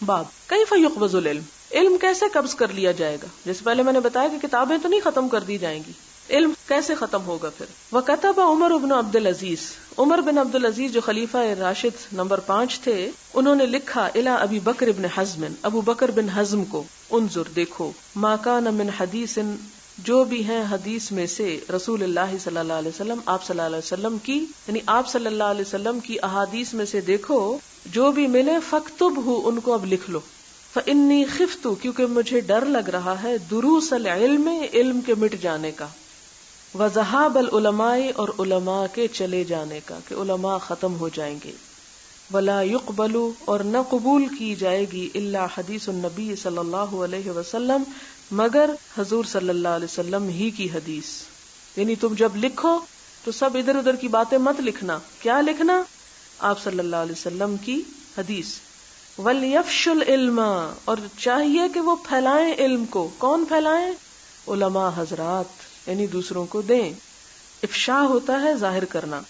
باب کیف یقبض العلم، علم کیسے قبض کر لیا جائے گا. جیسے پہلے میں نے بتایا کہ کتابیں تو نہیں ختم کر دی جائیں گی، علم کیسے ختم ہوگا پھر. وکتب عمر بن عبد العزیز، عمر بن عبد العزیز جو خلیفہ راشد نمبر 5 تھے، انہوں نے لکھا الی ابی بکر بن حزم، ابو بکر بن حزم کو، انظر دیکھو، ما کان من حدیث، جو بھی ہیں حدیث میں سے، رسول اللہ صلی اللہ علیہ وسلم، آپ صلی اللہ علیہ وسلم کی، یعنی آپ صلی اللہ علیہ وسلم کی احادیث میں سے دیکھو جو بھی ملے، فاکتبہ، ان کو اب لکھ لو. فانی خفت، کیونکہ مجھے ڈر لگ رہا ہے، دروس العلم، علم کے مٹ جانے کا، وذہاب العلماء، اور علماء کے چلے جانے کا، کہ علماء ختم ہو جائیں گے. ولا يقبل، اور نہ قبول کی جائے گی، الا حدیث النبی صلی اللہ علیہ وسلم، مگر حضور صلی اللہ علیہ وسلم ہی کی حدیث. یعنی تم جب لکھو تو سب ادھر ادھر کی باتیں مت لکھنا. کیا لکھنا؟ آپ صلی اللہ علیہ وسلم کی حدیث. وَلْيَفْشُ الْعِلْمَ، اور چاہیے کہ وہ پھیلائیں علم کو. کون پھیلائیں؟ علماء حضرات، یعنی دوسروں کو دیں. افشاء ہوتا ہے ظاہر کرنا.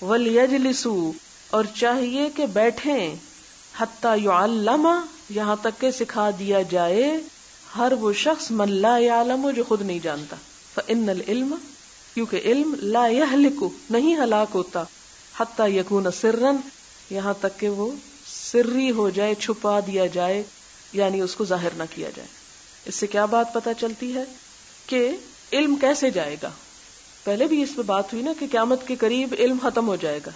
وَلْيَجْلِسُوا، اور چاہیے کہ بیٹھیں. حَتَّى يُعَلَّمَ، یہاں تک کہ سکھا دیا جائے، ہر وہ شخص من لا يعلم، جو خود نہیں جانتا. فإن العلم، کیونکہ علم لا يهلك، نہیں ہلاک ہوتا، حتى يكون سرا، یہاں تک کہ وہ سری ہو جائے، چھپا دیا جائے، یعنی اس کو ظاہر نہ کیا جائے. اس سے کیا بات پتہ چلتی ہے کہ علم کیسے جائے گا. پہلے بھی اس پہ بات ہوئی نا کہ قیامت کے قریب علم ختم ہو جائے گا.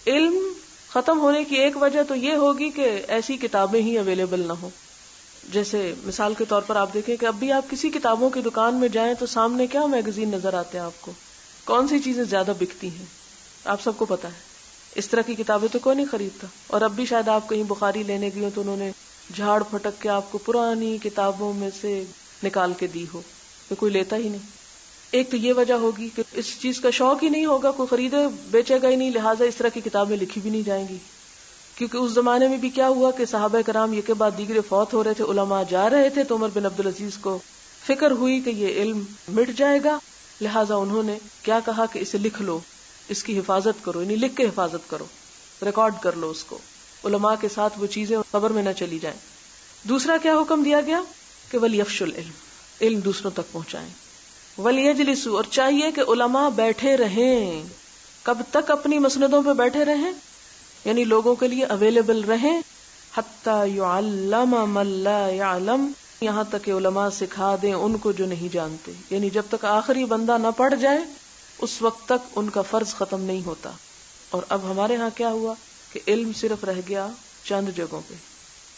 علم ختم ہونے کی ایک وجہ تو یہ ہوگی کہ ایسی کتابیں ہی اویلیبل نہ ہوں. جیسے مثال کے طور پر آپ دیکھیں کہ اب بھی آپ کسی کتابوں کی دکان میں جائیں تو سامنے کیا میگزین نظر آتے ہیں آپ کو، کون سی چیزیں زیادہ بکتی ہیں آپ سب کو پتا ہے. اس طرح کی کتابیں تو کوئی نہیں خریدتا. اور اب بھی شاید آپ کہیں بخاری لینے گئی ہو تو انہوں نے جھاڑ پھٹک کے آپ کو پرانی کتابوں میں سے نکال کے دی ہو، کہ کوئی لیتا ہی نہیں. ایک تو یہ وجہ ہوگی کہ اس چیز کا شوق ہی نہیں ہوگا، کوئی خریدے بیچے گا ہی نہیں، لہٰذا اس طرح کی کتابیں لکھی بھی نہیں جائیں گی. کیونکہ اس زمانے میں بھی کیا ہوا کہ صحابہ کرام یہ کے بعد دیگرے فوت ہو رہے تھے، علماء جا رہے تھے، تو عمر بن عبد العزیز کو فکر ہوئی کہ یہ علم مٹ جائے گا، لہٰذا انہوں نے کیا کہا کہ اسے لکھ لو، اس کی حفاظت کرو، یعنی لکھ کے حفاظت کرو، ریکارڈ کر لو اس کو، علماء کے ساتھ وہ چیزیں قبر میں نہ چلی جائیں. دوسرا کیا حکم دیا گیا کہ وَلْيَفْشُ الْعِلْمَ، علم دوسروں تک پہنچائیں. وَلْيَجْلِسُوا، اور چاہیے کہ علماء بیٹھے رہیں. کب تک اپنی مسندوں پہ بیٹھے رہیں؟ یعنی لوگوں کے لیے اویلیبل رہیں. حَتَّى يُعَلَّمَ مَن لَا يَعْلَمُ، یہاں تک کہ علماء سکھا دیں ان کو جو نہیں جانتے. یعنی جب تک آخری بندہ نہ پڑھ جائے اس وقت تک ان کا فرض ختم نہیں ہوتا. اور اب ہمارے ہاں کیا ہوا کہ علم صرف رہ گیا چند جگہوں پہ،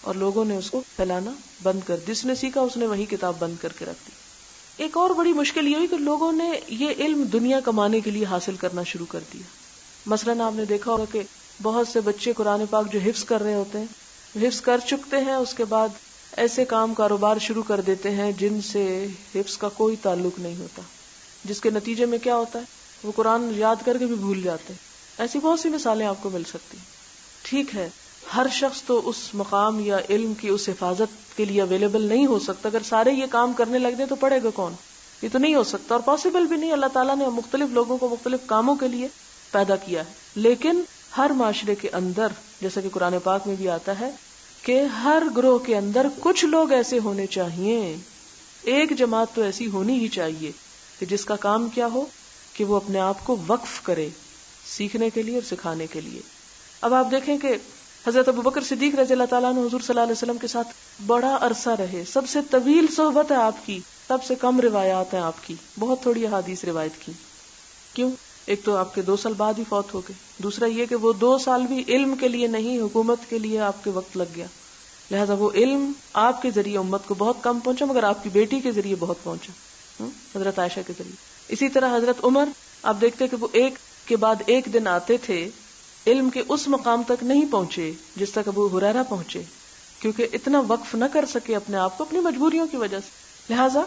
اور لوگوں نے اس کو پھیلانا بند کر، جس نے سیکھا اس نے وہی کتاب بند کر کے رکھ دی. ایک اور بڑی مشکل یہ ہوئی کہ لوگوں نے یہ علم دنیا کمانے کے لیے حاصل کرنا شروع کر دیا. مثلاً آپ نے دیکھا ہوگا کہ بہت سے بچے قرآن پاک جو حفظ کر رہے ہوتے ہیں، حفظ کر چکتے ہیں، اس کے بعد ایسے کام کاروبار شروع کر دیتے ہیں جن سے حفظ کا کوئی تعلق نہیں ہوتا، جس کے نتیجے میں کیا ہوتا ہے وہ قرآن یاد کر کے بھی بھول جاتے ہیں. ایسی بہت سی مثالیں آپ کو مل سکتی ہیں. ٹھیک ہے، ہر شخص تو اس مقام یا علم کی اس حفاظت کے لیے اویلیبل نہیں ہو سکتا. اگر سارے یہ کام کرنے لگ جائیں تو پڑھے گا کون؟ یہ تو نہیں ہو سکتا، اور پاسبل بھی نہیں. اللہ تعالیٰ نے مختلف لوگوں کو مختلف کاموں کے لیے پیدا کیا ہے. لیکن ہر معاشرے کے اندر، جیسا کہ قرآن پاک میں بھی آتا ہے کہ ہر گروہ کے اندر کچھ لوگ ایسے ہونے چاہیے، ایک جماعت تو ایسی ہونی ہی چاہیے کہ جس کا کام کیا ہو کہ وہ اپنے آپ کو وقف کرے سیکھنے کے لیے اور سکھانے کے لیے. اب آپ دیکھیں کہ حضرت ابوبکر صدیق رضی اللہ تعالیٰ عنہ حضور صلی اللہ علیہ وسلم کے ساتھ بڑا عرصہ رہے، سب سے طویل صحبت ہے آپ کی، سب سے کم روایات ہیں آپ کی، بہت تھوڑی احادیث روایت کی. کیوں؟ ایک تو آپ کے 2 سال بعد ہی فوت ہو گئے، دوسرا یہ کہ وہ 2 سال بھی علم کے لیے نہیں، حکومت کے لیے آپ کے وقت لگ گیا، لہذا وہ علم آپ کے ذریعے امت کو بہت کم پہنچا، مگر آپ کی بیٹی کے ذریعے بہت پہنچا، حضرت عائشہ کے ذریعے. اسی طرح حضرت عمر، آپ دیکھتے کہ وہ ایک کے بعد ایک دن آتے تھے، علم کے اس مقام تک نہیں پہنچے جس تک ابو ہریرہ پہنچے، کیونکہ اتنا وقف نہ کر سکے اپنے آپ کو اپنی مجبوریوں کی وجہ سے. لہذا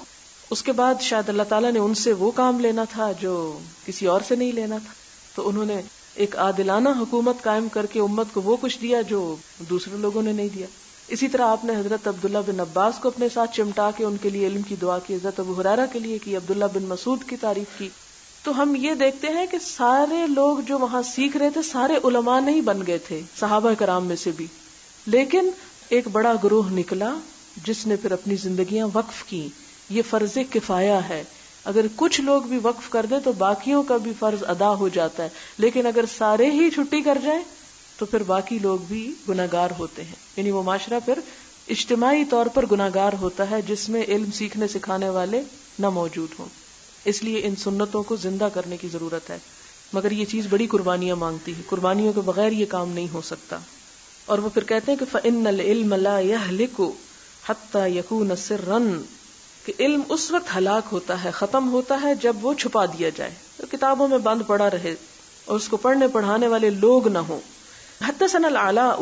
اس کے بعد شاید اللہ تعالیٰ نے ان سے وہ کام لینا تھا جو کسی اور سے نہیں لینا تھا، تو انہوں نے ایک عادلانہ حکومت قائم کر کے امت کو وہ کچھ دیا جو دوسرے لوگوں نے نہیں دیا. اسی طرح آپ نے حضرت عبداللہ بن عباس کو اپنے ساتھ چمٹا کے ان کے لیے علم کی دعا کی، حضرت ابو ہریرہ کے لیے کی، عبداللہ بن مسعود کی تعریف کی. تو ہم یہ دیکھتے ہیں کہ سارے لوگ جو وہاں سیکھ رہے تھے سارے علماء نہیں بن گئے تھے، صحابہ کرام میں سے بھی، لیکن ایک بڑا گروہ نکلا جس نے پھر اپنی زندگیاں وقف کی. یہ فرض کفایہ ہے، اگر کچھ لوگ بھی وقف کر دیں تو باقیوں کا بھی فرض ادا ہو جاتا ہے، لیکن اگر سارے ہی چھٹی کر جائیں تو پھر باقی لوگ بھی گناہگار ہوتے ہیں. یعنی وہ معاشرہ پھر اجتماعی طور پر گناہگار ہوتا ہے جس میں علم سیکھنے سکھانے والے نہ موجود ہوں. اس لیے ان سنتوں کو زندہ کرنے کی ضرورت ہے، مگر یہ چیز بڑی قربانیاں مانگتی ہے، قربانیوں کے بغیر یہ کام نہیں ہو سکتا. اور وہ پھر کہتے ہیں کہ فَإِنَّ الْعِلْمَ لَا يَهْلِكُ حَتَّى يَكُونَ سِرًّا، کہ علم اس وقت ہلاک ہوتا ہے، ختم ہوتا ہے جب وہ چھپا دیا جائے، کتابوں میں بند پڑا رہے اور اس کو پڑھنے پڑھانے والے لوگ نہ ہوں. حدثنا العلاء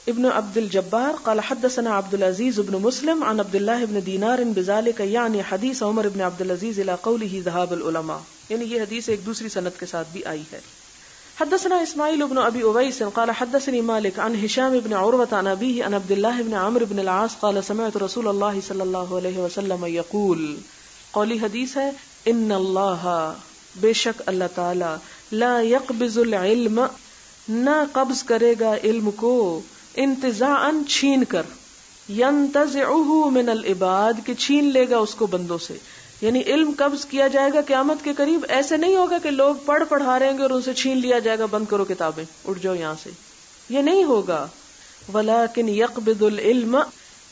ابن عبد الجبار قال حدثنا عبد العزيز بن مسلم عن عبد الله بن دينار بذلك يعني حديث عمر بن عبد العزيز الى قوله ذهاب العلماء، یعنی یہ حدیث ایک دوسری سند کے ساتھ بھی آئی ہے. حدثنا اسماعیل بن ابی اویس قال حدثني مالك عن هشام بن عروة عن ابيه عن عبد الله بن عمرو بن العاص قال سمعت رسول الله صلی اللہ علیہ وسلم يقول، قولی حدیث ہے، ان اللہ، بے شک اللہ تعالی، لا يقبض العلم، نہ قبض کرے گا علم کو، انتزاعا چھین کر، ينتزعه من العباد، کہ چھین لے گا اس کو بندوں سے. یعنی علم قبض کیا جائے گا قیامت کے قریب، ایسے نہیں ہوگا کہ لوگ پڑھا رہیں گے اور ان سے چھین لیا جائے گا، بند کرو کتابیں، اٹھ جاؤ یہاں سے، یہ نہیں ہوگا. ولكن يقبض العلم،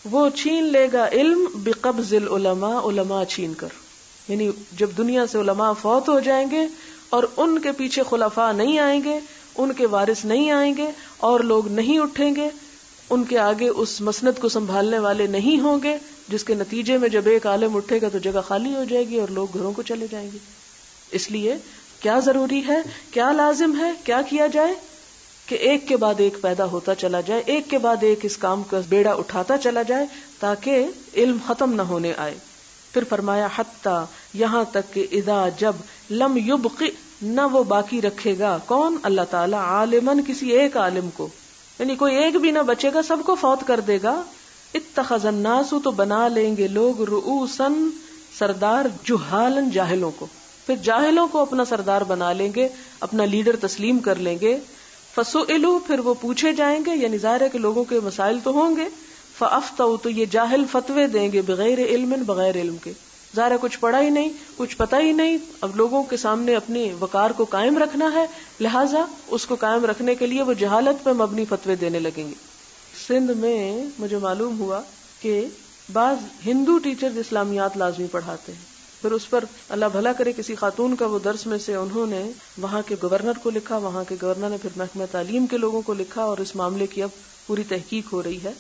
وہ چھین لے گا علم بقبض العلماء، علماء چھین کر. یعنی جب دنیا سے علماء فوت ہو جائیں گے اور ان کے پیچھے خلفاء نہیں آئیں گے، ان کے وارث نہیں آئیں گے اور لوگ نہیں اٹھیں گے، ان کے آگے اس مسند کو سنبھالنے والے نہیں ہوں گے، جس کے نتیجے میں جب ایک عالم اٹھے گا تو جگہ خالی ہو جائے گی اور لوگ گھروں کو چلے جائیں گے. اس لیے کیا ضروری ہے، کیا لازم ہے، کیا کیا جائے کہ ایک کے بعد ایک پیدا ہوتا چلا جائے، ایک کے بعد ایک اس کام کا بیڑا اٹھاتا چلا جائے تاکہ علم ختم نہ ہونے آئے. پھر فرمایا حتی، یہاں تک کہ اذا، جب، لم یبق، نہ وہ باقی رکھے گا، کون؟ اللہ تعالی، عالمن، کسی ایک عالم کو، یعنی کوئی ایک بھی نہ بچے گا، سب کو فوت کر دے گا. اتخذ الناس، تو بنا لیں گے لوگ، رؤوسن، سردار، جہالن، جاہلوں کو، پھر جاہلوں کو اپنا سردار بنا لیں گے، اپنا لیڈر تسلیم کر لیں گے. فسئلوا، پھر وہ پوچھے جائیں گے، یعنی ظاہر ہے کہ لوگوں کے مسائل تو ہوں گے. فافتوا، تو یہ جاہل فتوے دیں گے، بغیر علم، بغیر علم کے، ظاہر ہے کچھ پڑھا ہی نہیں، کچھ پتہ ہی نہیں. اب لوگوں کے سامنے اپنی وقار کو قائم رکھنا ہے، لہٰذا اس کو قائم رکھنے کے لیے وہ جہالت پہ مبنی فتوے دینے لگیں گے. سندھ میں مجھے معلوم ہوا کہ بعض ہندو ٹیچر اسلامیات لازمی پڑھاتے ہیں، پھر اس پر اللہ بھلا کرے کسی خاتون کا وہ درس میں سے انہوں نے وہاں کے گورنر کو لکھا، وہاں کے گورنر نے پھر محکمہ تعلیم کے لوگوں کو لکھا اور اس معاملے کی اب پوری تحقیق ہو رہی ہے.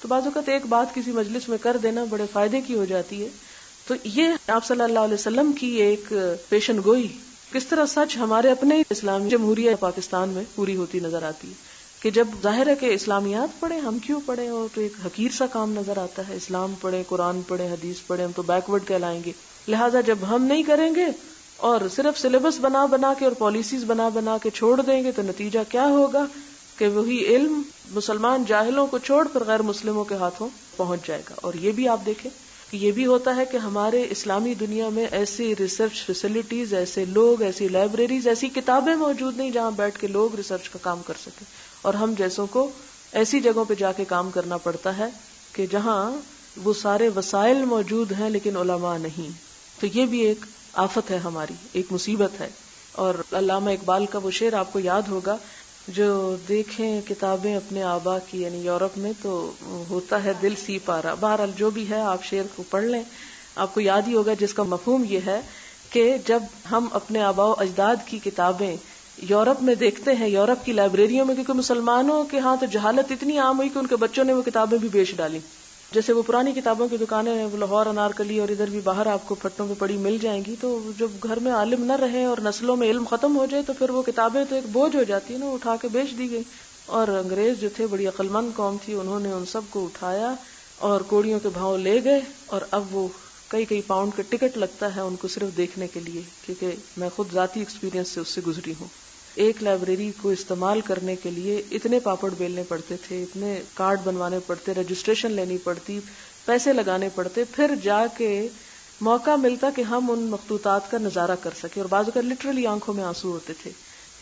تو بعض اوقات ایک بات کسی مجلس میں کر دینا بڑے فائدے کی ہو جاتی ہے. تو یہ آپ صلی اللہ علیہ وسلم کی ایک پیشن گوئی، کس طرح سچ ہمارے اپنے اسلامی جمہوریہ پاکستان میں پوری ہوتی نظر آتی ہے کہ جب ظاہر ہے کہ اسلامیات پڑھیں، ہم کیوں پڑھیں، اور تو ایک حقیر سا کام نظر آتا ہے. اسلام پڑھیں، قرآن پڑھیں، حدیث پڑھیں، ہم تو بیکورڈ کہلائیں گے. لہٰذا جب ہم نہیں کریں گے اور صرف سلیبس بنا بنا کے اور پالیسیز بنا بنا کے چھوڑ دیں گے تو نتیجہ کیا ہوگا کہ وہی علم مسلمان جاہلوں کو چھوڑ کر غیر مسلموں کے ہاتھوں پہنچ جائے گا. اور یہ بھی آپ دیکھیں کہ یہ بھی ہوتا ہے کہ ہمارے اسلامی دنیا میں ایسی ریسرچ فیسلٹیز، ایسے لوگ، ایسی لائبریریز، ایسی کتابیں موجود نہیں جہاں بیٹھ کے لوگ ریسرچ کا کام کر سکیں، اور ہم جیسوں کو ایسی جگہوں پہ جا کے کام کرنا پڑتا ہے کہ جہاں وہ سارے وسائل موجود ہیں لیکن علماء نہیں. تو یہ بھی ایک آفت ہے ہماری، ایک مصیبت ہے. اور علامہ اقبال کا وہ شعر آپ کو یاد ہوگا، جو دیکھیں کتابیں اپنے آبا کی، یعنی یورپ میں، تو ہوتا ہے دل سی پارا. بہرحال جو بھی ہے آپ شعر کو پڑھ لیں، آپ کو یاد ہی ہوگا، جس کا مفہوم یہ ہے کہ جب ہم اپنے آبا و اجداد کی کتابیں یورپ میں دیکھتے ہیں، یورپ کی لائبریریوں میں، کیونکہ مسلمانوں کے ہاں تو جہالت اتنی عام ہوئی کہ ان کے بچوں نے وہ کتابیں بھی بیچ ڈالی. جیسے وہ پرانی کتابوں کی دکانیں ہیں، وہ لاہور، انارکلی اور ادھر بھی باہر آپ کو پھٹوں پہ پڑی مل جائیں گی. تو جب گھر میں عالم نہ رہے اور نسلوں میں علم ختم ہو جائے تو پھر وہ کتابیں تو ایک بوجھ ہو جاتی ہے نا، اٹھا کے بیچ دی گئی. اور انگریز جو تھے، بڑی عقل مند قوم تھی، انہوں نے ان سب کو اٹھایا اور کوڑیوں کے بھاؤ لے گئے. اور اب وہ کئی پاؤنڈ کا ٹکٹ لگتا ہے ان کو صرف دیکھنے کے لیے، کیونکہ میں خود ذاتی ایکسپیرینس سے اس سے گزری ہوں. ایک لائبریری کو استعمال کرنے کے لیے اتنے پاپڑ بیلنے پڑتے تھے، اتنے کارڈ بنوانے پڑتے، رجسٹریشن لینی پڑتی، پیسے لگانے پڑتے، پھر جا کے موقع ملتا کہ ہم ان مخطوطات کا نظارہ کر سکیں. اور بعض اوقات لٹرلی آنکھوں میں آنسو ہوتے تھے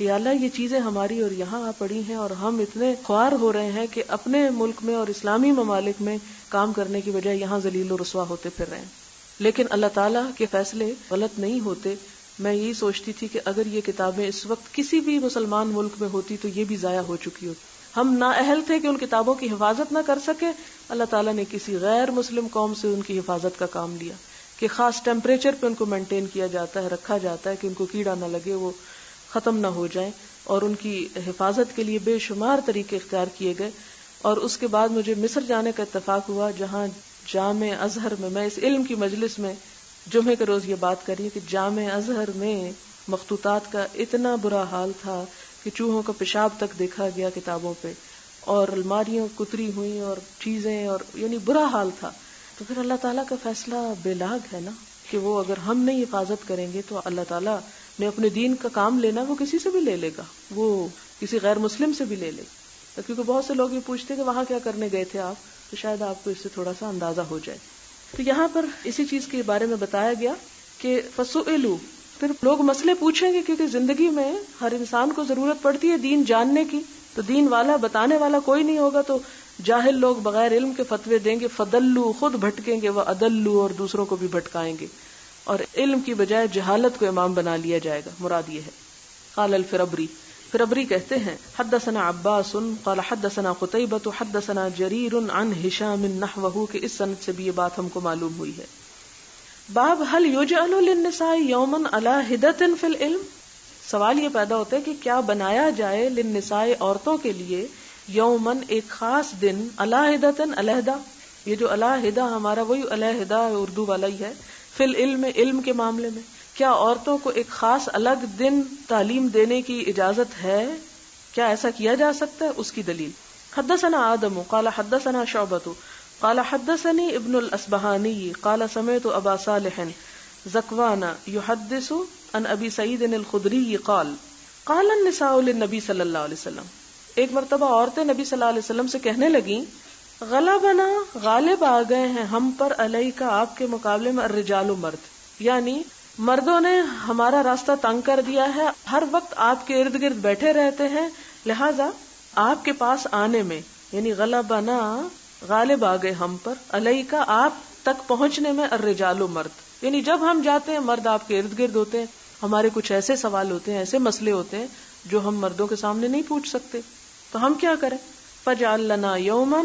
یا اللہ یہ چیزیں ہماری اور یہاں آ پڑی ہیں اور ہم اتنے خوار ہو رہے ہیں کہ اپنے ملک میں اور اسلامی ممالک میں کام کرنے کی بجائے یہاں ذلیل و رسوا ہوتے پھر رہے ہیں. لیکن اللہ تعالیٰ کے فیصلے غلط نہیں ہوتے. میں یہی سوچتی تھی کہ اگر یہ کتابیں اس وقت کسی بھی مسلمان ملک میں ہوتی تو یہ بھی ضائع ہو چکی ہوتی. ہم نااہل تھے کہ ان کتابوں کی حفاظت نہ کر سکے. اللہ تعالیٰ نے کسی غیر مسلم قوم سے ان کی حفاظت کا کام لیا کہ خاص ٹیمپریچر پہ ان کو مینٹین کیا جاتا ہے, رکھا جاتا ہے کہ ان کو کیڑا نہ لگے, وہ ختم نہ ہو جائیں, اور ان کی حفاظت کے لیے بے شمار طریقے اختیار کیے گئے. اور اس کے بعد مجھے مصر جانے کا اتفاق ہوا, جہاں جامع ازہر میں اس علم کی مجلس میں جمعے کے روز یہ بات کری کہ جامع ازہر میں مخطوطات کا اتنا برا حال تھا کہ چوہوں کا پیشاب تک دیکھا گیا کتابوں پہ, اور الماریاں کتری ہوئی اور چیزیں, اور یعنی برا حال تھا. تو پھر اللہ تعالیٰ کا فیصلہ بے لاگ ہے نا, کہ وہ اگر ہم نہیں حفاظت کریں گے تو اللہ تعالیٰ نے اپنے دین کا کام لینا وہ کسی سے بھی لے لے گا, وہ کسی غیر مسلم سے بھی لے لے گا. کیونکہ بہت سے لوگ یہ پوچھتے کہ وہاں کیا کرنے گئے تھے آپ, تو شاید آپ کو اس سے تھوڑا سا اندازہ ہو جائے. تو یہاں پر اسی چیز کے بارے میں بتایا گیا کہ فسئلوا, پھر لوگ مسئلے پوچھیں گے, کیونکہ زندگی میں ہر انسان کو ضرورت پڑتی ہے دین جاننے کی. تو دین والا بتانے والا کوئی نہیں ہوگا تو جاہل لوگ بغیر علم کے فتوے دیں گے, فضلوا, خود بھٹکیں گے, وأضلوا, اور دوسروں کو بھی بھٹکائیں گے, اور علم کی بجائے جہالت کو امام بنا لیا جائے گا. مراد یہ ہے. قال الفربری, فربری کہتے ہیں حدثنا عباس قال حدثنا قتیبۃ حدثنا جریر عن ہشام نحوہ, کہ اس سند سے بھی یہ بات ہم کو معلوم ہوئی ہے. باب هل يجعل للنساء يوما على حدة في العلم, سوال یہ پیدا ہوتا ہے کہ کیا بنایا جائے للنساء, عورتوں کے لیے, یومن, ایک خاص دن, علیحدۃ, علیحدہ. یہ جو علیحدہ ہمارا وہی علیحدہ اردو والا ہی ہے, فی العلم, علم کے معاملے میں. کیا عورتوں کو ایک خاص الگ دن تعلیم دینے کی اجازت ہے؟ کیا ایسا کیا جا سکتا ہے؟ اس کی دلیل. حدثنا آدم قال حدثنا شعبۃ قال حدثني ابن الأصبهاني قال سمعت ابا صالح ذکوان يحدث عن ابی سعید الخدری قال قال النساء للنبی صلی اللہ علیہ وسلم. ایک مرتبہ عورتیں نبی صلی اللہ علیہ وسلم سے کہنے لگیں, غلبنا, غالب آ گئے ہیں ہم پر, علیک, آپ کے مقابلے میں, الرجال, مرد, یعنی مردوں نے ہمارا راستہ تنگ کر دیا ہے, ہر وقت آپ کے ارد گرد بیٹھے رہتے ہیں, لہذا آپ کے پاس آنے میں, یعنی غلبنا, غالب آ گئے ہم پر, علیک, آپ تک پہنچنے میں, الرجال, مرد, یعنی جب ہم جاتے ہیں مرد آپ کے ارد گرد ہوتے ہیں. ہمارے کچھ ایسے سوال ہوتے ہیں, ایسے مسئلے ہوتے ہیں جو ہم مردوں کے سامنے نہیں پوچھ سکتے, تو ہم کیا کریں؟ فجعل لنا یوما,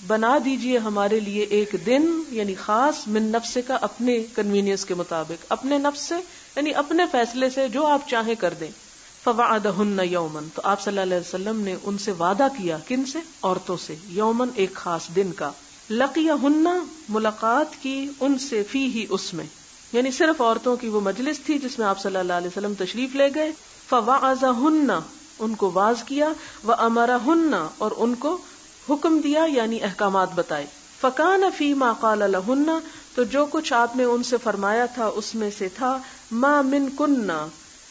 بنا دیجئے ہمارے لیے ایک دن, یعنی خاص, من نفس کا, اپنے کنوینئنس کے مطابق, اپنے نفس سے, یعنی اپنے فیصلے سے, جو آپ چاہیں کر دیں. فوعدہن یوما, تو آپ صلی اللہ علیہ وسلم نے ان سے وعدہ کیا, کن سے؟ عورتوں سے, یومن, ایک خاص دن کا. لقیہن, ملاقات کی ان سے, فیہ, اس میں, یعنی صرف عورتوں کی وہ مجلس تھی جس میں آپ صلی اللہ علیہ وسلم تشریف لے گئے. فوعظہن, ان کو واز کیا, وامرہن, اور ان کو حکم دیا, یعنی احکامات بتائے. فکان فیما قال لہن, تو جو کچھ آپ نے ان سے فرمایا تھا اس میں سے تھا, ما من کننا,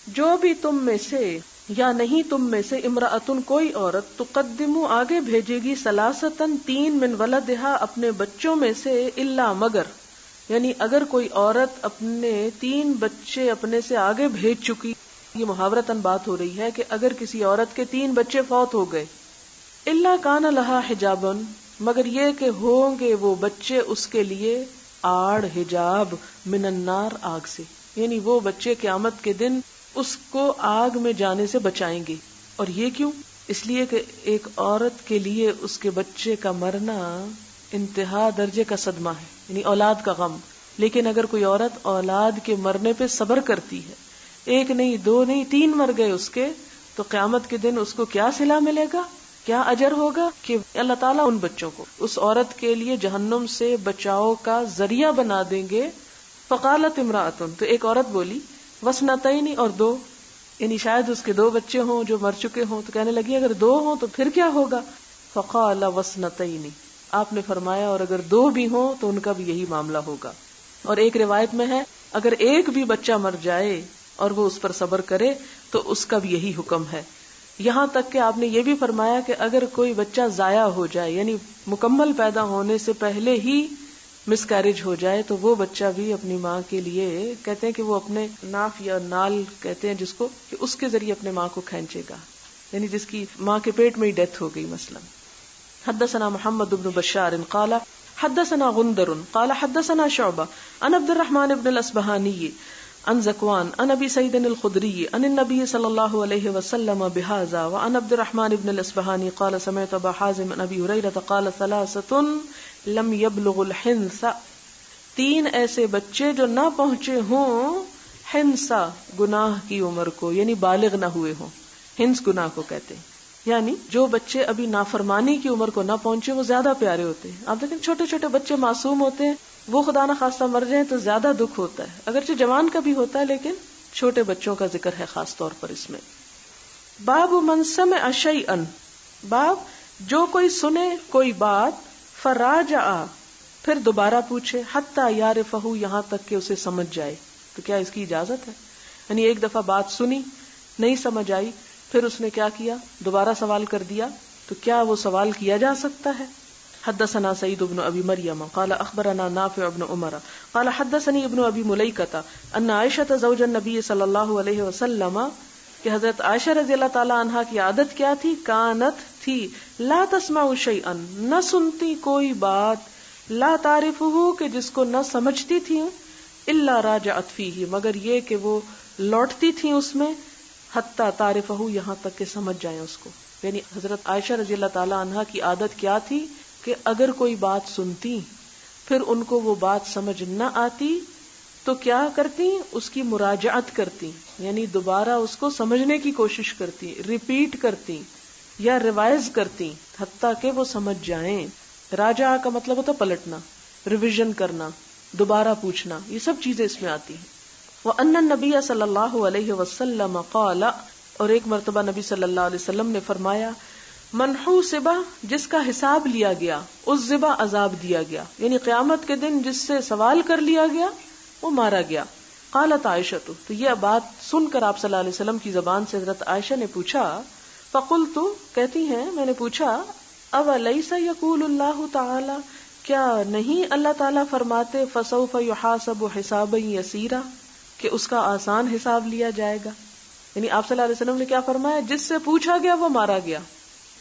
جو بھی تم میں سے, یا نہیں تم میں سے, امرأتن, کوئی عورت, تقدم, آگے بھیجے گی, ثلاثتن, 3, من ولدہا, اپنے بچوں میں سے, الا, مگر, یعنی اگر کوئی عورت اپنے 3 بچے اپنے سے آگے بھیج چکی, یہ محاورتاً بات ہو رہی ہے کہ اگر کسی عورت کے 3 بچے فوت ہو گئے, الا کان لہا حجابن, مگر یہ کہ ہوں گے وہ بچے اس کے لیے آڑ, حجاب, من النار, آگ سے, یعنی وہ بچے قیامت کے دن اس کو آگ میں جانے سے بچائیں گے. اور یہ کیوں؟ اس لیے کہ ایک عورت کے لیے اس کے بچے کا مرنا انتہا درجے کا صدمہ ہے, یعنی اولاد کا غم. لیکن اگر کوئی عورت اولاد کے مرنے پہ صبر کرتی ہے, 1 نہیں 2 نہیں 3 مر گئے اس کے, تو قیامت کے دن اس کو کیا صلہ ملے گا, کیا اجر ہوگا, کہ اللہ تعالیٰ ان بچوں کو اس عورت کے لیے جہنم سے بچاؤ کا ذریعہ بنا دیں گے. فقالت امرأتن, تو ایک عورت بولی, وسنتین, اور 2, یعنی شاید اس کے 2 بچے ہوں جو مر چکے ہوں, تو کہنے لگی اگر 2 ہوں تو پھر کیا ہوگا. فقال وسنتین, آپ نے فرمایا اور اگر 2 بھی ہوں تو ان کا بھی یہی معاملہ ہوگا. اور ایک روایت میں ہے اگر 1 بھی بچہ مر جائے اور وہ اس پر صبر کرے تو اس کا بھی یہی حکم ہے. یہاں تک کہ آپ نے یہ بھی فرمایا کہ اگر کوئی بچہ ضائع ہو جائے, یعنی مکمل پیدا ہونے سے پہلے ہی مس کیریج ہو جائے تو وہ بچہ بھی اپنی ماں کے لیے کہتے ہیں کہ وہ اپنے ناف یا نال کہتے ہیں جس کو، کہ اس کے ذریعے اپنے ماں کو کھینچے گا، یعنی جس کی ماں کے پیٹ میں ہی ڈیتھ ہو گئی مثلا. حدثنا محمد بن بشار قال حدثنا غندر قال حدثنا شعبہ عن عبد الرحمن بن الاصبہانی عن زکوان عن ابی سعید الخدری عن النبی صلی اللہ علیہ وسلم بهذا وعن عبد الرحمن بن الاصبہانی قال سمعت ابا حازم عن ابی ہریرہ قال ثلاثة لم يبلغ الحنث، تین ایسے بچے جو نہ پہنچے ہوں حنثا گناہ کی عمر کو، یعنی بالغ نہ ہوئے ہوں. ہنس گناہ کو کہتے ہیں، یعنی جو بچے ابھی نافرمانی کی عمر کو نہ پہنچے وہ زیادہ پیارے ہوتے ہیں. آپ دیکھیں چھوٹے چھوٹے بچے معصوم ہوتے ہیں، وہ خدا نہ خواستہ مر جائیں تو زیادہ دکھ ہوتا ہے، اگرچہ جوان کا بھی ہوتا ہے لیکن چھوٹے بچوں کا ذکر ہے خاص طور پر اس میں. باب من سمع شیئا، باب جو کوئی سنے کوئی بات فراجع پھر دوبارہ پوچھے حتی یعرفہ یہاں تک کہ اسے سمجھ جائے، تو کیا اس کی اجازت ہے؟ یعنی ایک دفعہ بات سنی نہیں سمجھ آئی پھر اس نے کیا کیا، دوبارہ سوال کر دیا، تو کیا وہ سوال کیا جا سکتا ہے؟ حدثنا سعید بن ابی مریم قال اخبرنا نافع بن عمر قال حدثني ابن ابی ملیکۃ ان عائشہ زوج النبی صلی اللہ علیہ وسلم کہ حضرت عائشہ رضی اللہ تعالی عنہا کی عادت کیا تھی، کانت تھی، لا تسمع شیئا نہ سنتی کوئی بات، لا تعرفہ کہ جس کو نہ سمجھتی تھی، الا راجعت فیہ مگر یہ کہ وہ لوٹتی تھی اس میں، حتی تعرفہ یہاں تک کہ سمجھ جائیں اس کو. یعنی حضرت عائشہ رضی اللہ تعالی عنہا کی عادت کیا تھی کہ اگر کوئی بات سنتی پھر ان کو وہ بات سمجھ نہ آتی تو کیا کرتی، اس کی مراجعت کرتی، یعنی دوبارہ اس کو سمجھنے کی کوشش کرتی، ریپیٹ کرتی یا ریوائز کرتی حتیٰ کہ وہ سمجھ جائیں. راجع کا مطلب ہوتا پلٹنا، ریویژن کرنا، دوبارہ پوچھنا، یہ سب چیزیں اس میں آتی ہیں. وَأَنَّ النَّبِيَّ صلی اللہ علیہ وسلم قال، اور ایک مرتبہ نبی صلی اللہ علیہ وسلم نے فرمایا، من حوسب جس کا حساب لیا گیا، عذب عذاب دیا گیا، یعنی قیامت کے دن جس سے سوال کر لیا گیا وہ مارا گیا. قالت عائشہ، تو یہ بات سن کر آپ صلی اللہ علیہ وسلم کی زبان سے حضرت عائشہ نے پوچھا، فقلت کہتی ہیں میں نے پوچھا، اولیس یقول اللہ تعالی کیا نہیں اللہ تعالیٰ فرماتے فسوف یحاسب حسابا یسیرا کہ اس کا آسان حساب لیا جائے گا. یعنی آپ صلی اللہ علیہ وسلم نے کیا فرمایا، جس سے پوچھا گیا وہ مارا گیا.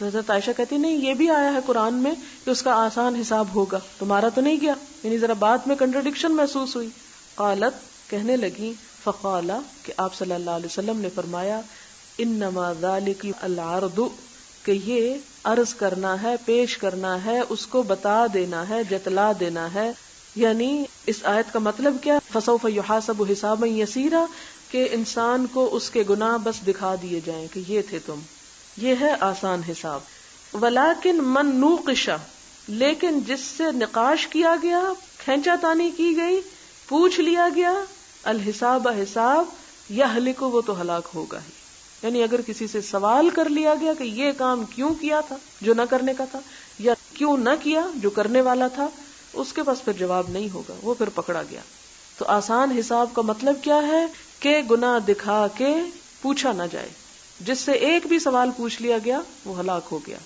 حضرت عائشہ کہتی نہیں یہ بھی آیا ہے قرآن میں کہ اس کا آسان حساب ہوگا، تو مارا تو نہیں گیا. یعنی ذرا بات میں کنٹرڈکشن محسوس ہوئی. قالت کہنے لگی، فقال کہ آپ صلی اللہ علیہ وسلم نے فرمایا، انما ذالک العرض کہ یہ عرض کرنا ہے، پیش کرنا ہے، اس کو بتا دینا ہے، جتلا دینا ہے. یعنی اس آیت کا مطلب کیا، فسوف یحاسب حسابا یسیرا کہ انسان کو اس کے گناہ بس دکھا دیے جائیں کہ یہ تھے تم، یہ ہے آسان حساب. ولیکن من نوقش لیکن جس سے نقاش کیا گیا، کھینچا تانی کی گئی، پوچھ لیا گیا، الحساب حساب یہلک وہ تو ہلاک ہوگا ہی. یعنی اگر کسی سے سوال کر لیا گیا کہ یہ کام کیوں کیا تھا جو نہ کرنے کا تھا، یا کیوں نہ کیا جو کرنے والا تھا، اس کے پاس پھر جواب نہیں ہوگا، وہ پھر پکڑا گیا. تو آسان حساب کا مطلب کیا ہے کہ گناہ دکھا کے پوچھا نہ جائے، جس سے ایک بھی سوال پوچھ لیا گیا وہ ہلاک ہو گیا.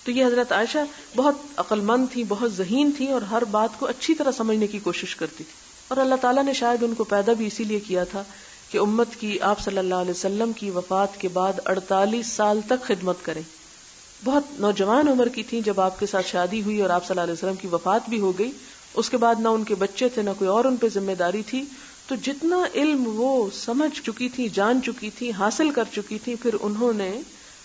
تو یہ حضرت عائشہ بہت عقل مند تھی، بہت ذہین تھی، اور ہر بات کو اچھی طرح سمجھنے کی کوشش کرتی تھی. اور اللہ تعالیٰ نے شاید ان کو پیدا بھی اسی لیے کیا تھا کہ امت کی آپ صلی اللہ علیہ وسلم کی وفات کے بعد 48 سال تک خدمت کریں. بہت نوجوان عمر کی تھی جب آپ کے ساتھ شادی ہوئی اور آپ صلی اللہ علیہ وسلم کی وفات بھی ہو گئی. اس کے بعد نہ ان کے بچے تھے، نہ کوئی اور ان پہ ذمہ داری تھی. تو جتنا علم وہ سمجھ چکی تھی، جان چکی تھی، حاصل کر چکی تھی، پھر انہوں نے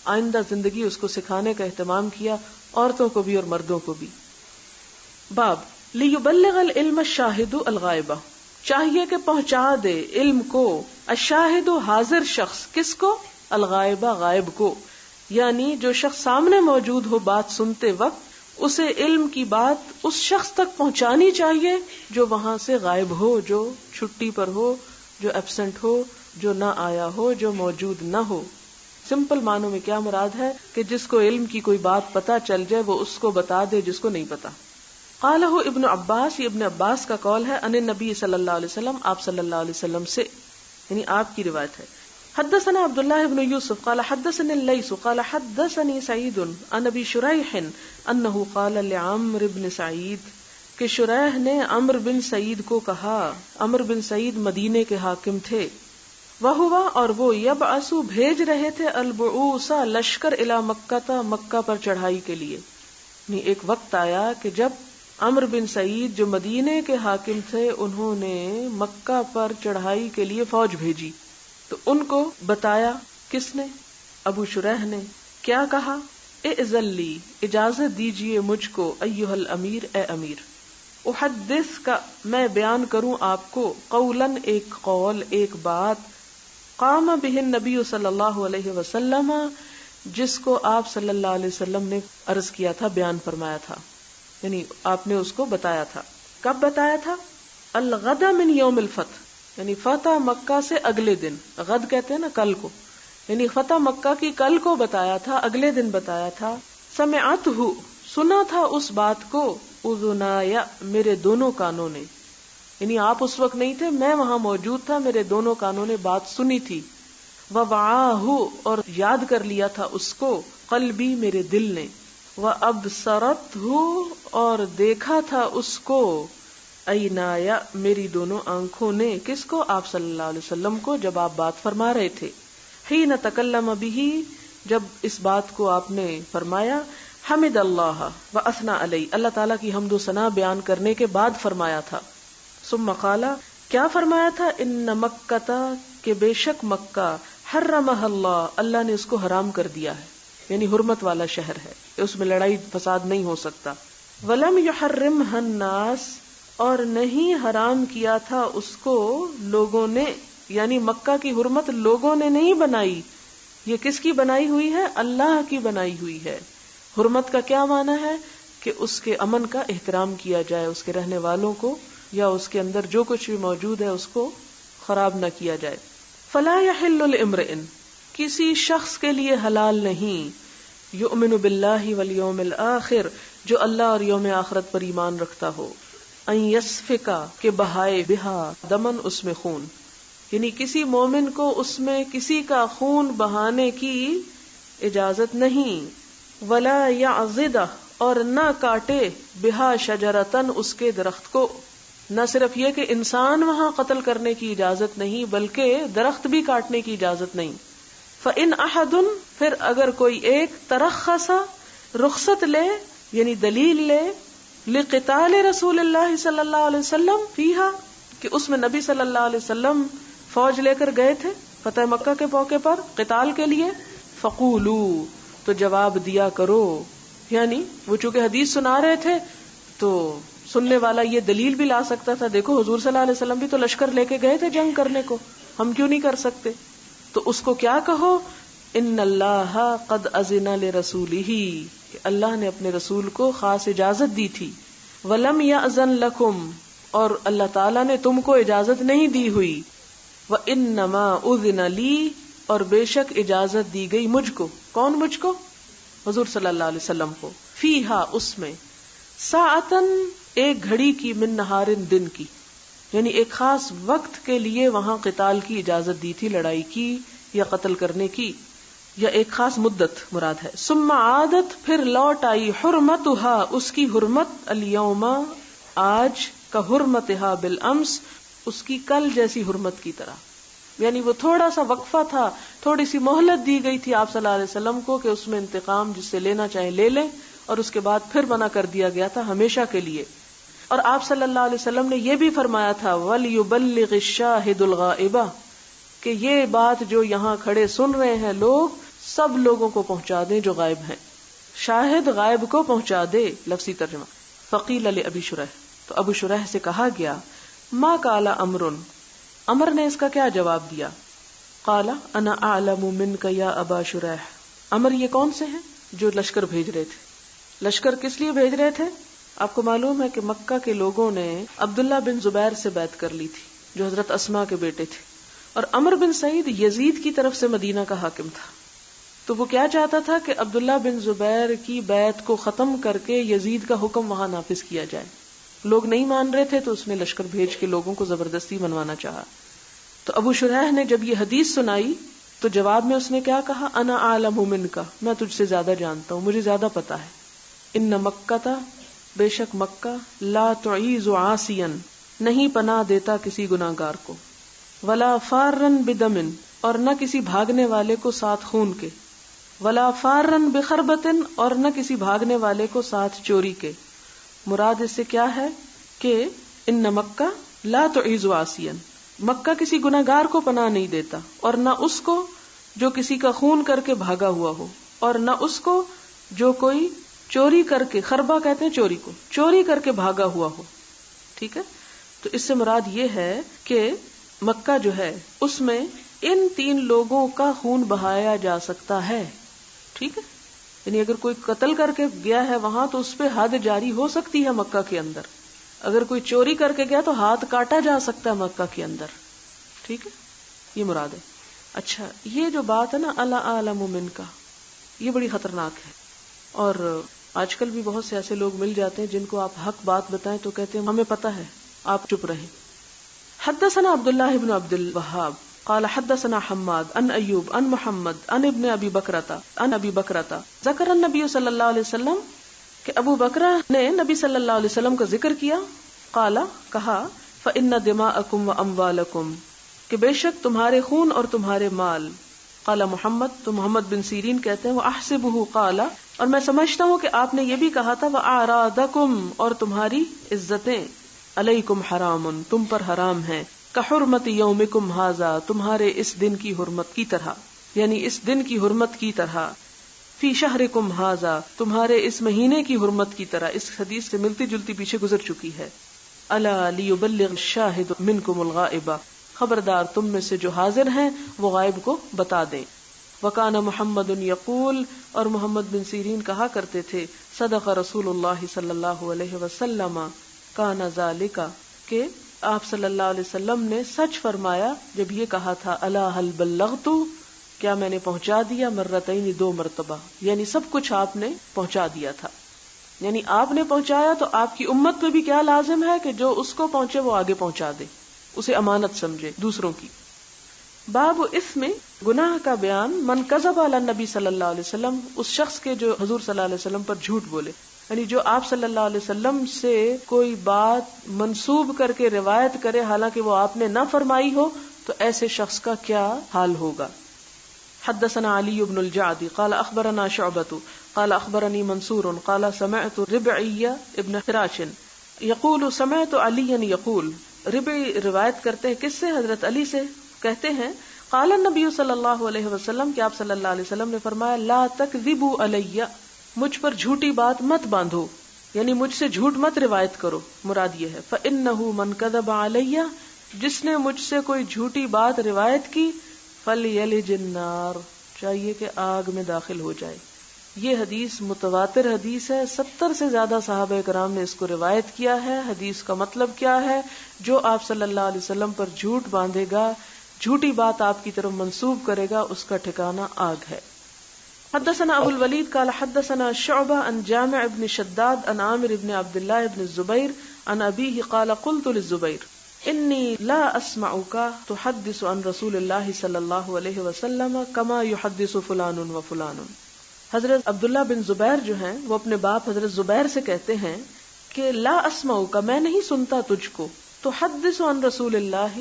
آئندہ زندگی اس کو سکھانے کا اہتمام کیا، عورتوں کو بھی اور مردوں کو بھی. باب لیبلغ العلم الشاہد الغائبہ، چاہیے کہ پہنچا دے علم کو الشاہد حاضر شخص، کس کو، الغائبہ غائب کو، یعنی جو شخص سامنے موجود ہو بات سنتے وقت اسے علم کی بات اس شخص تک پہنچانی چاہیے جو وہاں سے غائب ہو، جو چھٹی پر ہو، جو ایبسنٹ ہو، جو نہ آیا ہو، جو موجود نہ ہو. سمپل معنوں میں کیا مراد ہے کہ جس کو علم کی کوئی بات پتہ چل جائے وہ اس کو بتا دے جس کو نہیں پتا. قالہ ابن عباس، یہ ابن عباس کا قول ہے، ان نبی صلی اللہ علیہ وسلم، آپ صلی اللہ علیہ وسلم سے، یعنی آپ کی روایت ہے. حدثنا عبد الله بن يوسف قال حدثني الليث قال حدثني سعيد عن ابي شريح انه قال لعمرو بن سعيد کہ شریح نے عمرو بن سعید کو کہا، عمرو بن سعید مدینے کے حاکم تھے، وہوا اور وہ یبعثو بھیج رہے تھے البعوث لشکر الی مکہ مکہ پر چڑھائی کے لیے. یعنی ایک وقت آیا کہ جب عمرو بن سعید جو مدینے کے حاکم تھے انہوں نے مکہ پر چڑھائی کے لیے فوج بھیجی. تو ان کو بتایا کس نے؟ ابو شریح نے. کیا کہا؟ اذن لی، اجازت دیجئے مجھ کو، ایھا الامیر، اے امیر، احدث کا میں بیان کروں آپ کو، قولاً ایک قول، ایک بات، قام بہ النبی صلی اللہ علیہ وسلم، جس کو آپ صلی اللہ علیہ وسلم نے عرض کیا تھا، بیان فرمایا تھا، یعنی آپ نے اس کو بتایا تھا. کب بتایا تھا؟ الغد من یوم الفتح، یعنی فتح مکہ سے اگلے دن. غد کہتے ہیں نا کل کو، یعنی فتح مکہ کی کل کو بتایا تھا، اگلے دن بتایا تھا. سمعتہ، سنا تھا اس بات کو، اذنایا، میرے دونوں کانوں نے، یعنی آپ اس وقت نہیں تھے، میں وہاں موجود تھا، میرے دونوں کانوں نے بات سنی تھی. ووعاہ، اور یاد کر لیا تھا اس کو، قلبی، میرے دل نے. وابصرتہ، اور دیکھا تھا اس کو، عینایا، میری دونوں آنکھوں نے. کس کو؟ آپ صلی اللہ علیہ وسلم کو، جب آپ بات فرما رہے تھے. حین تکلم بہ، جب اس بات کو آپ نے فرمایا. حمد اللہ واثنى علیہ، اللہ تعالیٰ کی حمد و ثنا بیان کرنے کے بعد فرمایا تھا. ثم قال، کیا فرمایا تھا؟ ان مکہ، کہ بے شک مکہ، حرمہ اللہ، اللہ نے اس کو حرام کر دیا ہے، یعنی حرمت والا شہر ہے، اس میں لڑائی فساد نہیں ہو سکتا. ولم یحرمها الناس، اور نہیں حرام کیا تھا اس کو لوگوں نے، یعنی مکہ کی حرمت لوگوں نے نہیں بنائی، یہ کس کی بنائی ہوئی ہے؟ اللہ کی بنائی ہوئی ہے. حرمت کا کیا معنی ہے؟ کہ اس کے امن کا احترام کیا جائے، اس کے رہنے والوں کو یا اس کے اندر جو کچھ بھی موجود ہے اس کو خراب نہ کیا جائے. فلا یحل لامرئ، کسی شخص کے لیے حلال نہیں، یؤمن باللہ والیوم الآخر، جو اللہ اور یوم آخرت پر ایمان رکھتا ہو، ان یسفکا، کہ بہائے، بہا، دمن، اس میں خون، یعنی کسی مومن کو اس میں کسی کا خون بہانے کی اجازت نہیں. ولا یعضد، اور نہ کاٹے، بہا شجرتن، اس کے درخت کو. نہ صرف یہ کہ انسان وہاں قتل کرنے کی اجازت نہیں، بلکہ درخت بھی کاٹنے کی اجازت نہیں. فإن احد، پھر اگر کوئی ایک، ترخص، رخصت لے، یعنی دلیل لے، لقتال رسول اللہ صلی اللہ علیہ وسلم فیہا، کہ اس میں نبی صلی اللہ علیہ وسلم فوج لے کر گئے تھے فتح مکہ کے موقع پر قتال کے لیے. فقولوا، تو جواب دیا کرو، یعنی وہ چونکہ حدیث سنا رہے تھے تو سننے والا یہ دلیل بھی لا سکتا تھا، دیکھو حضور صلی اللہ علیہ وسلم بھی تو لشکر لے کے گئے تھے جنگ کرنے کو، ہم کیوں نہیں کر سکتے؟ تو اس کو کیا کہو؟ ان اللہ قد اذن لرسولہ، کہ اللہ نے اپنے رسول کو خاص اجازت دی تھی. ولم یأذن لکم، اور اللہ تعالیٰ نے تم کو اجازت نہیں دی ہوئی. وانما اذن لی، اور بے شک اجازت دی گئی مجھ کو. کون مجھ کو؟ حضور صلی اللہ علیہ وسلم کو. فیہا، اس میں، ساعتن، ایک گھڑی کی، من نہارن، دن کی، یعنی ایک خاص وقت کے لیے وہاں قتال کی اجازت دی تھی، لڑائی کی یا قتل کرنے کی، یا ایک خاص مدت مراد ہے. ثم عادت، پھر لوٹ آئی، حرمتہا، اس کی حرمت، الیوم، آج، کا حرمتہا بالامس، اس کی کل جیسی حرمت کی طرح. یعنی وہ تھوڑا سا وقفہ تھا، تھوڑی سی مہلت دی گئی تھی آپ صلی اللہ علیہ وسلم کو کہ اس میں انتقام جس سے لینا چاہے لے لیں، اور اس کے بعد پھر منع کر دیا گیا تھا ہمیشہ کے لیے. اور آپ صلی اللہ علیہ وسلم نے یہ بھی فرمایا تھا، وَلْيُبَلِّغِ الشَّاهِدُ الْغَائِبَ، کہ یہ بات جو یہاں کھڑے سن رہے ہیں لوگ، سب لوگوں کو پہنچا دیں جو غائب ہیں. شاہد غائب کو پہنچا دے، لفظی ترجمہ. فقیل لأبی شریح، تو ابو شریح سے کہا گیا، ما قال عمرو، عمر نے اس کا کیا جواب دیا؟ قال انا اعلم منک یا ابا شریح، عمر یہ کون سے ہیں جو لشکر بھیج رہے تھے؟ لشکر کس لیے بھیج رہے تھے؟ آپ کو معلوم ہے کہ مکہ کے لوگوں نے عبداللہ بن زبیر سے بیعت کر لی تھی جو حضرت اسماء کے بیٹے تھے، اور عمر بن سعید یزید کی طرف سے مدینہ کا حاکم تھا. تو وہ کیا چاہتا تھا کہ عبداللہ بن زبیر کی بیعت کو ختم کر کے یزید کا حکم وہاں نافذ کیا جائے. لوگ نہیں مان رہے تھے تو اس نے لشکر بھیج کے لوگوں کو زبردستی منوانا چاہا. تو ابو شریح نے جب یہ حدیث سنائی تو جواب میں اس نے کیا کہا؟ انا اعلم منک، میں تجھ سے زیادہ جانتا ہوں، مجھے زیادہ پتا ہے. ان مکہ، بے شک مکہ لا تعیز عاصیا نہیں پناہ دیتا کسی گناہگار کو، ولا فارن بدم اور نہ کسی بھاگنے والے کو ساتھ خون کے، ولا فارن بخربت اور نہ کسی بھاگنے والے کو ساتھ چوری کے۔ مراد اس سے کیا ہے کہ ان مکہ لا تعیز عاصیا، مکہ کسی گناہگار کو پناہ نہیں دیتا، اور نہ اس کو جو کسی کا خون کر کے بھاگا ہوا ہو، اور نہ اس کو جو کوئی چوری کر کے، خربہ کہتے ہیں چوری کو، چوری کر کے بھاگا ہوا ہو۔ ٹھیک ہے، تو اس سے مراد یہ ہے کہ مکہ جو ہے اس میں ان تین لوگوں کا خون بہایا جا سکتا ہے۔ ٹھیک ہے، یعنی اگر کوئی قتل کر کے گیا ہے وہاں تو اس پہ حد جاری ہو سکتی ہے مکہ کے اندر، اگر کوئی چوری کر کے گیا تو ہاتھ کاٹا جا سکتا ہے مکہ کے اندر۔ ٹھیک ہے، یہ مراد ہے۔ اچھا، یہ جو بات ہے نا العلم منکا، یہ بڑی خطرناک ہے، اور آج کل بھی بہت سے ایسے لوگ مل جاتے ہیں جن کو آپ حق بات بتائیں تو کہتے ہیں ہمیں پتہ ہے، آپ چپ رہیں۔ حدثنا عبداللہ بن عبد الوہاب قال حدثنا حماد عن ایوب عن محمد عن ابن ابی بکرۃ ذکر النبی صلی اللہ علیہ وسلم کہ ابو بکرہ نے نبی صلی اللہ علیہ وسلم کا ذکر کیا، قال کہا فإن دماءکم واموالکم کہ بے شک تمہارے خون اور تمہارے مال، قال محمد تو محمد بن سیرین کہتے ہیں وأحسبہ قال اور میں سمجھتا ہوں کہ آپ نے یہ بھی کہا تھا وأعراضکم اور تمہاری عزتیں، علیکم حرام تم پر حرام ہیں، کحرمت یومکم ھذا تمہارے اس دن کی حرمت کی طرح، یعنی اس دن کی حرمت کی طرح، فی شہرکم ھذا تمہارے اس مہینے کی حرمت کی طرح۔ اس حدیث سے ملتی جلتی پیچھے گزر چکی ہے۔ الا لیبلغ الشاہد منکم الغائب خبردار تم میں سے جو حاضر ہیں وہ غائب کو بتا دیں۔ وکان محمد یقول اور محمد بن سیرین کہا کرتے تھے صدق رسول اللہ صلی اللہ علیہ وسلم کان ذالک کہ آپ صلی اللہ علیہ وسلم نے سچ فرمایا جب یہ کہا تھا الا هل بلغت کیا میں نے پہنچا دیا، مرتين دو مرتبہ، یعنی سب کچھ آپ نے پہنچا دیا تھا، یعنی آپ نے پہنچایا تو آپ کی امت پہ بھی کیا لازم ہے کہ جو اس کو پہنچے وہ آگے پہنچا دے، اسے امانت سمجھے دوسروں کی۔ باب اسم گناہ کا بیان، من کذب علی النبی صلی اللہ علیہ وسلم اس شخص کے جو حضور صلی اللہ علیہ وسلم پر جھوٹ بولے، یعنی جو آپ صلی اللہ علیہ وسلم سے کوئی بات منسوب کر کے روایت کرے حالانکہ وہ آپ نے نہ فرمائی ہو، تو ایسے شخص کا کیا حال ہوگا۔ حدثنا علی بن الجعد قال اخبرنا شعبۃ قال اخبرنی منصور قال سمعت ربعی ابن خراش یقول سمعت علی یقول، ربعی روایت کرتے ہیں کس سے؟ حضرت علی سے، کہتے ہیں قال النبی صلی اللہ علیہ وسلم کہ آپ صلی اللہ علیہ وسلم نے فرمایا لا تکذبوا علی مجھ پر جھوٹی بات مت باندھو، یعنی مجھ سے جھوٹ مت روایت کرو، مراد یہ ہے فإنہ من کذب علی جس نے مجھ سے کوئی جھوٹی بات روایت کی فلیلج النار چاہیے کہ آگ میں داخل ہو جائے۔ یہ حدیث متواتر حدیث ہے، 70 سے زیادہ صحابہ کرام نے اس کو روایت کیا ہے۔ حدیث کا مطلب کیا ہے؟ جو آپ صلی اللہ علیہ وسلم پر جھوٹ باندھے گا، جھوٹی بات آپ کی طرف منسوب کرے گا، اس کا ٹھکانہ آگ ہے۔ حدثنا ابو الولید قال حدثنا شعبہ عن جامع ابن شداد عن عامر ابن عبداللہ ابن الزبیر عن ابیہ قال قلت للزبیر انی لا اسمعک تحدث عن رسول اللہ صلی اللہ علیہ وسلم کما یحدث فلان و فلان۔ حضرت عبداللہ بن زبیر جو ہیں وہ اپنے باپ حضرت زبیر سے کہتے ہیں کہ لا اسمعک میں نہیں سنتا تجھ کو، تحدث عن رسول اللہ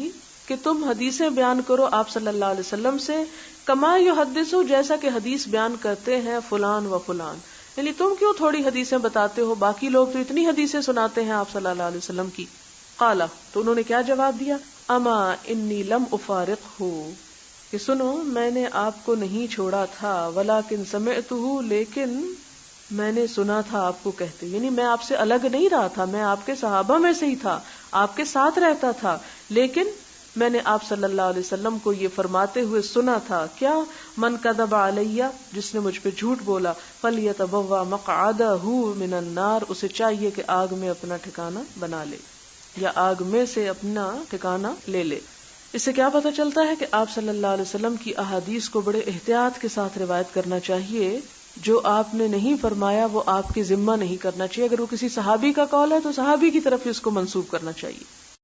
کہ تم حدیثیں بیان کرو آپ صلی اللہ علیہ وسلم سے، کما یحدث جیسا کہ حدیث بیان کرتے ہیں فلان و فلان، یعنی تم کیوں تھوڑی حدیثیں بتاتے ہو، باقی لوگ تو اتنی حدیثیں سناتے ہیں آپ صلی اللہ علیہ وسلم کی۔ قال تو انہوں نے کیا جواب دیا، اما انی لم افارقہ کہ سنو میں نے آپ کو نہیں چھوڑا تھا، ولیکن سمعتہ لیکن میں نے سنا تھا آپ کو کہتے، یعنی میں آپ سے الگ نہیں رہا تھا، میں آپ کے صحابہ میں سے ہی تھا، آپ کے ساتھ رہتا تھا، لیکن میں نے آپ صلی اللہ علیہ وسلم کو یہ فرماتے ہوئے سنا تھا، کیا من کذب علی جس نے مجھ پہ جھوٹ بولا فلیتبوأ مقعدہ من النار اسے چاہیے کہ آگ میں اپنا ٹھکانہ بنا لے یا آگ میں سے اپنا ٹھکانہ لے لے۔ اس سے کیا پتہ چلتا ہے کہ آپ صلی اللہ علیہ وسلم کی احادیث کو بڑے احتیاط کے ساتھ روایت کرنا چاہیے، جو آپ نے نہیں فرمایا وہ آپ کے ذمہ نہیں کرنا چاہیے، اگر وہ کسی صحابی کا قول ہے تو صحابی کی طرف اس کو منسوب کرنا چاہیے۔